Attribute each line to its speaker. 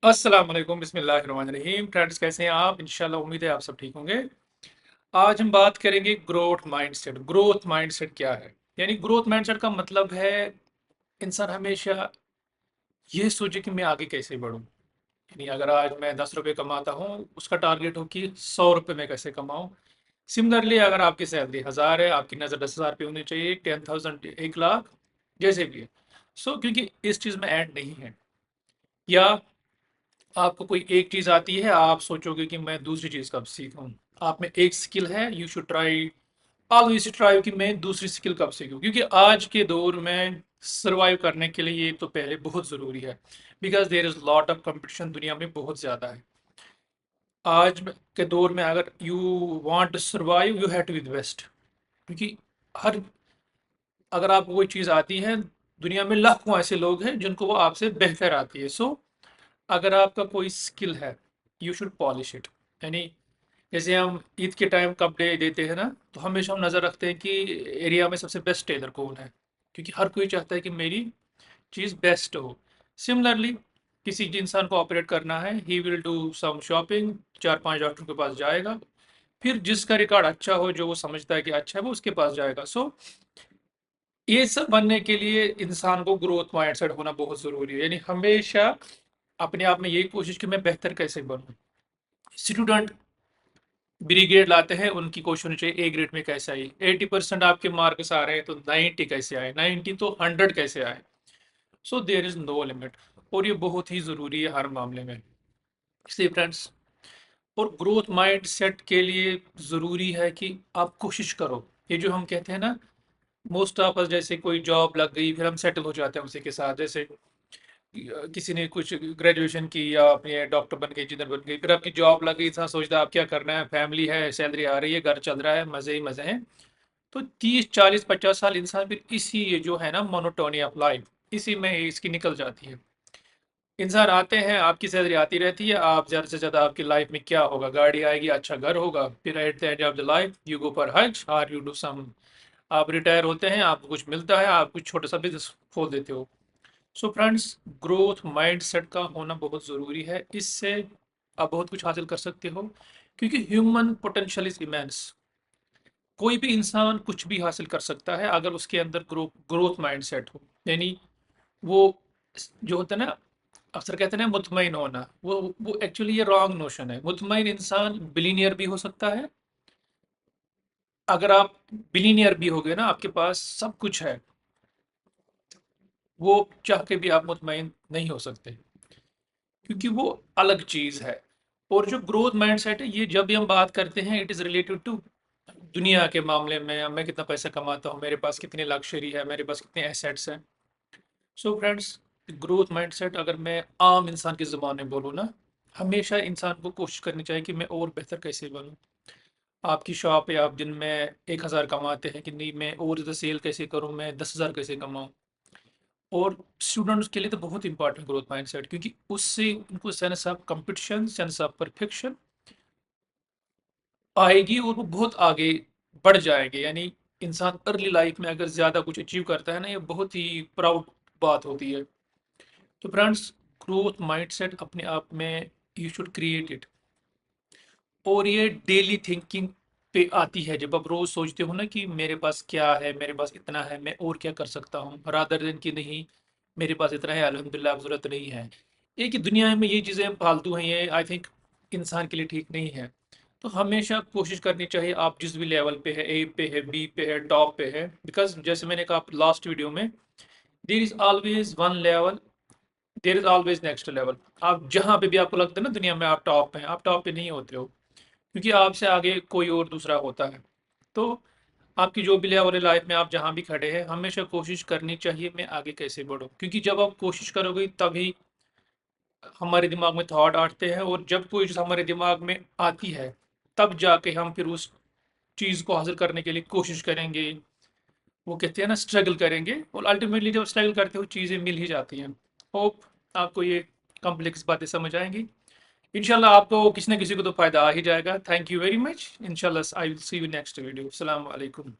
Speaker 1: अस्सलाम वालेकुम बिस्मिल्लाहिर्रहमानिर्रहीम। फ्रेंड्स, कैसे हैं आप? इंशाल्लाह उम्मीद है आप सब ठीक होंगे। आज हम बात करेंगे ग्रोथ माइंडसेट। ग्रोथ माइंडसेट क्या है? यानी ग्रोथ माइंडसेट का मतलब है इंसान हमेशा ये सोचे कि मैं आगे कैसे बढ़ूं। यानी अगर आज मैं 10 रुपए कमाता हूँ, उसका टारगेट हो कि 100 रुपए मैं कैसे कमाऊं। सिमिलरली अगर आपकी सैलरी 1000 है, आपकी नज़र 10,000 पे होनी चाहिए, 10,000, 1 लाख, जैसे भी है। क्योंकि इस चीज़ में एंड नहीं है। या आपको कोई एक चीज़ आती है, आप सोचोगे कि मैं दूसरी चीज़ कब सीखूं। आप में एक स्किल है, you should try, always try कि मैं दूसरी स्किल कब सीखूं, क्योंकि आज के दौर में सरवाइव करने के लिए ये तो पहले बहुत ज़रूरी है। Because there is lot of competition, दुनिया में बहुत ज़्यादा है। के दौर में अगर you want to survive, you have to be the best. क्योंकि हर अगर आपको कोई चीज़ आती है, दुनिया में लाखों ऐसे लोग हैं जिनको वो आपसे बेहतर आती है। अगर आपका कोई स्किल है, यू शुड पॉलिश इट। यानी जैसे हम ईद के टाइम कपड़े देते हैं ना, तो हमेशा हम नज़र रखते हैं कि एरिया में सबसे बेस्ट टेलर कौन है, क्योंकि हर कोई चाहता है कि मेरी चीज़ बेस्ट हो। सिमिलरली किसी इंसान को ऑपरेट करना है, he will do some shopping, 4-5 doctor के पास जाएगा, फिर जिसका रिकॉर्ड अच्छा हो, जो वो समझता है कि अच्छा है, वो उसके पास जाएगा। ये सब बनने के लिए इंसान को ग्रोथ माइंडसेट होना बहुत ज़रूरी है। यानी हमेशा अपने आप में यही कोशिश कि मैं बेहतर कैसे बनूं। स्टूडेंट ब्रिगेड लाते हैं, उनकी कोशिश होनी चाहिए ए ग्रेड में कैसे आई। 80% आपके मार्क्स आ रहे हैं, तो 90 कैसे आए, 90 तो 100 कैसे आए। There is no limit. और ये बहुत ही ज़रूरी है हर मामले में। इसलिए फ्रेंड्स, और ग्रोथ माइंड सेट के लिए ज़रूरी है कि आप कोशिश करो। ये जो हम कहते हैं ना, मोस्ट ऑफ अस, जैसे कोई जॉब लग गई फिर हम सेटल हो जाते हैं उसी के साथ। जैसे किसी ने कुछ ग्रेजुएशन की या अपने डॉक्टर बन गए, इंजीनियर बन गई, फिर आपकी जॉब लग गई, इंसान सोचता है आप क्या करना है, फैमिली है, सैलरी आ रही है, घर चल रहा है, मज़े ही मज़े हैं। तो 30, 40, 50 साल इंसान फिर इसी, ये जो है ना, मोनोटोनी ऑफ लाइफ, इसी में इसकी निकल जाती है। इंसान आते हैं, आपकी सैलरी आती रहती है, आप ज़्यादा से ज़्यादा आपकी लाइफ में क्या होगा, गाड़ी आएगी, अच्छा घर होगा, फिर at the end of the life you go for हज और यू डू सम, आप रिटायर होते हैं, आपको कुछ मिलता है, आप कुछ छोटा सा बिजनेस खोल देते हो। फ्रेंड्स, ग्रोथ माइंडसेट का होना बहुत ज़रूरी है। इससे आप बहुत कुछ हासिल कर सकते हो, क्योंकि ह्यूमन पोटेंशियल इज इमेंस। कोई भी इंसान कुछ भी हासिल कर सकता है अगर उसके अंदर ग्रोथ माइंडसेट हो। यानी वो जो होता है ना, अक्सर कहते हैं ना मुतमईन होना, वो एक्चुअली ये रॉन्ग नोशन है। मुतमईन इंसान बिलीनियर भी हो सकता है। अगर आप बिलीनियर भी हो गए ना, आपके पास सब कुछ है, वो चाह के भी आप मुतमईन नहीं हो सकते, क्योंकि वो अलग चीज़ है। और जो ग्रोथ माइंडसेट है, ये जब भी हम बात करते हैं, इट इज़ रिलेटेड टू दुनिया के मामले में, मैं कितना पैसा कमाता हूँ, मेरे पास कितनी लग्जरी है, मेरे पास कितने एसेट्स हैं। फ्रेंड्स, ग्रोथ माइंडसेट अगर मैं आम इंसान की ज़ुबान में बोलूँ ना, हमेशा इंसान को कोशिश करनी चाहिए कि मैं और बेहतर कैसे बनूँ। आपकी शॉप है, आप दिन में 1000 कमाते हैं कि नहीं, मैं और ज़्यादा सेल कैसे करूँ, मैं 10,000 कैसे कमाऊँ। और स्टूडेंट्स के लिए तो बहुत इंपॉर्टेंट ग्रोथ माइंडसेट, क्योंकि उससे उनको sense of competition, sense of perfection आएगी और वो बहुत आगे बढ़ जाएंगे। यानी इंसान अर्ली लाइफ में अगर ज़्यादा कुछ अचीव करता है ना, ये बहुत ही प्राउड बात होती है। फ्रेंड्स, ग्रोथ माइंडसेट अपने आप में यू शुड क्रिएट इट। और ये डेली थिंकिंग पे आती है, जब आप रोज सोचते हो ना कि मेरे पास क्या है, मेरे पास इतना है, मैं और क्या कर सकता हूँ, रादर देन कि नहीं मेरे पास इतना है, अल्हम्दुलिल्लाह, अब ज़रूरत नहीं है। एक ही दुनिया में ये चीज़ें फालतू हैं, ये आई थिंक इंसान के लिए ठीक नहीं है। तो हमेशा कोशिश करनी चाहिए, आप जिस भी लेवल पे है, ए पे है, बी पे है, टॉप पे है, बिकॉज जैसे मैंने कहा लास्ट वीडियो में, there is always one level, there is always next level. आप जहाँ पे भी आपको लगता है ना दुनिया में आप टॉप पे हैं, आप टॉप पे नहीं होते हो, क्योंकि आपसे आगे कोई और दूसरा होता है। तो आपकी जो भी लेवल है लाइफ में, आप जहाँ भी खड़े हैं, हमेशा कोशिश करनी चाहिए मैं आगे कैसे बढ़ूँ, क्योंकि जब आप कोशिश करोगे तभी हमारे दिमाग में थॉट आते हैं, और जब कोई चीज़ हमारे दिमाग में आती है, तब जाके हम फिर उस चीज़ को हासिल करने के लिए कोशिश करेंगे। वो कहते हैं ना, स्ट्रगल करेंगे, और अल्टीमेटली जब स्ट्रगल करते हो चीज़ें मिल ही जाती हैं। होप आपको ये कॉम्प्लेक्स बातें समझ आएंगी। इंशाल्लाह आपको किसी न किसी को तो फ़ायदा आ ही जाएगा। Thank you very much. इंशाल्लाह I will see you next video. अस्सलाम वालेकुम।